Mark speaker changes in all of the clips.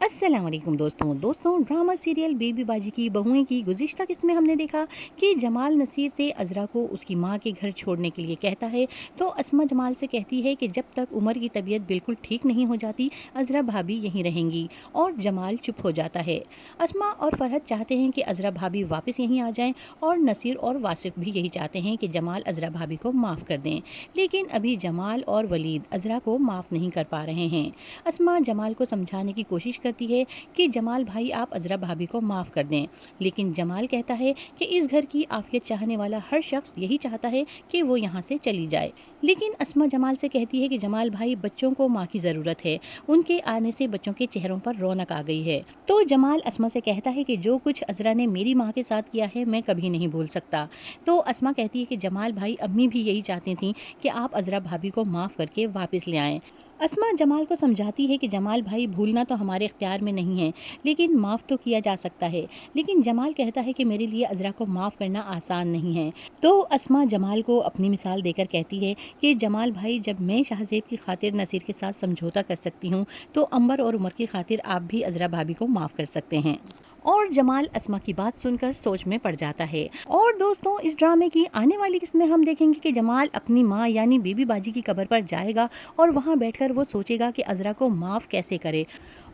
Speaker 1: अस्सलाम वालेकुम दोस्तों ड्रामा सीरियल बेबी बाजी की बहुएं की गुज़िश्ता किस्त में हमने देखा कि जमाल नसीर से अज़रा को उसकी माँ के घर छोड़ने के लिए कहता है, तो अस्मा जमाल से कहती है कि जब तक उमर की तबीयत बिल्कुल ठीक नहीं हो जाती अज़रा भाभी यहीं रहेंगी, और जमाल चुप हो जाता है। अस्मा और फरहत चाहते हैं कि अज़रा भाभी वापस यहीं आ जाएं, और नसीर और वासिफ भी यही चाहते हैं कि जमाल अज़रा भाभी को माफ़ कर दें, लेकिन अभी जमाल और वलीद अज़रा को माफ़ नहीं कर पा रहे हैं। अस्मा जमाल को समझाने की कोशिश करती है कि जमाल भाई आप अज़रा भाभी को माफ़ कर दें, लेकिन जमाल कहता है कि इस घर की आफियत चाहने वाला हर शख्स यही चाहता है कि वो यहाँ से चली जाए। लेकिन अस्मा जमाल से कहती है कि जमाल भाई बच्चों को माँ की ज़रूरत है, उनके आने से बच्चों के चेहरों पर रौनक आ गई है। तो जमाल अस्मा से कहता है कि जो कुछ अज़रा ने मेरी माँ के साथ किया है मैं कभी नहीं भूल सकता। तो अस्मा कहती है कि जमाल भाई अम्मी भी यही चाहती थी कि आप अज़रा भाभी को माफ़ करके वापस ले आएँ। अस्मा जमाल को समझाती है कि जमाल भाई भूलना तो हमारे इख्तियार में नहीं है, लेकिन माफ़ तो किया जा सकता है। लेकिन जमाल कहता है कि मेरे लिए अज़रा को माफ़ करना आसान नहीं है। तो अस्मा जमाल को अपनी मिसाल देकर कहती है कि जमाल भाई जब मैं शाहज़ेब की खातिर नसीर के साथ समझौता कर सकती हूँ, तो अंबर और उमर की खातिर आप भी अज़रा भाभी को माफ़ कर सकते हैं। और जमाल अस्मा की बात सुनकर सोच में पड़ जाता है। और दोस्तों इस ड्रामे की आने वाली किस्त में हम देखेंगे कि जमाल अपनी माँ यानी बेबी बाजी की कब्र पर जाएगा और वहाँ बैठकर वो सोचेगा कि अज़रा को माफ़ कैसे करे,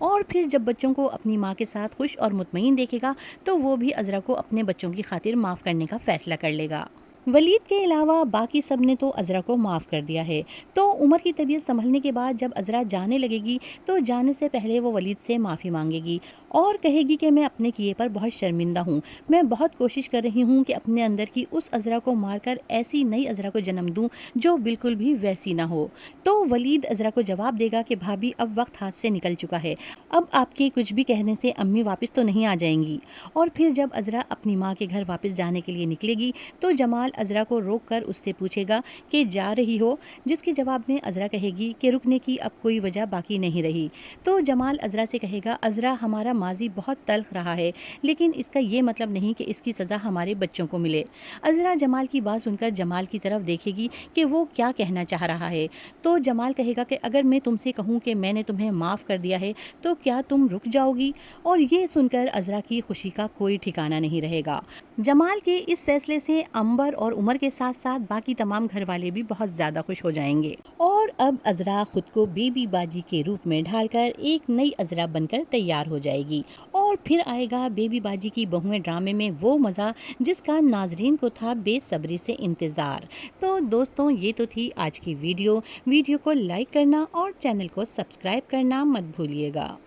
Speaker 1: और फिर जब बच्चों को अपनी माँ के साथ खुश और मुतमईन देखेगा तो वो भी अज़रा को अपने बच्चों की खातिर माफ़ करने का फ़ैसला कर लेगा। वलीद के अलावा बाकी सब ने तो अज़रा को माफ़ कर दिया है। तो उमर की तबीयत संभलने के बाद जब अज़रा जाने लगेगी तो जाने से पहले वो वलीद से माफ़ी मांगेगी और कहेगी कि मैं अपने किए पर बहुत शर्मिंदा हूँ। मैं बहुत कोशिश कर रही हूँ कि अपने अंदर की उस अज़रा को मारकर ऐसी नई अज़रा को जन्म दूँ जो बिल्कुल भी वैसी ना हो। तो वलीद अज़रा को जवाब देगा कि भाभी अब वक्त हाथ से निकल चुका है, अब आपके कुछ भी कहने से अम्मी वापस तो नहीं आ जाएंगी। और फिर जब अज़रा अपनी माँ के घर वापस जाने के लिए निकलेगी तो जमाल अज़रा को रोक कर उससे पूछेगा कि जा रही हो, जिसके जवाब में अज़रा कहेगी कि रुकने की अब कोई वजह बाकी नहीं रही। तो जमाल अज़रा से कहेगा, अज़रा हमारा माजी बहुत तल्ख रहा है, लेकिन इसका ये मतलब नहीं कि इसकी सज़ा हमारे बच्चों को मिले। अज़रा जमाल की बात सुनकर जमाल की तरफ देखेगी कि वो क्या कहना चाह रहा है। तो जमाल कहेगा कि अगर मैं तुमसे कहूँ कि मैंने तुम्हें माफ़ कर दिया है तो क्या तुम रुक जाओगी। और ये सुनकर अज़रा की खुशी का कोई ठिकाना नहीं रहेगा। जमाल के इस फैसले से अंबर और उमर के साथ साथ बाकी तमाम घर वाले भी बहुत ज़्यादा खुश हो जाएंगे। और अब अज़रा खुद को बेबी बाजी के रूप में ढालकर एक नई अज़रा बनकर तैयार हो जाएगी, और फिर आएगा बेबी बाजी की बहुएं ड्रामे में वो मज़ा जिसका नाजरीन को था बेसब्री से इंतज़ार। तो दोस्तों ये तो थी आज की वीडियो को लाइक करना और चैनल को सब्सक्राइब करना मत भूलिएगा।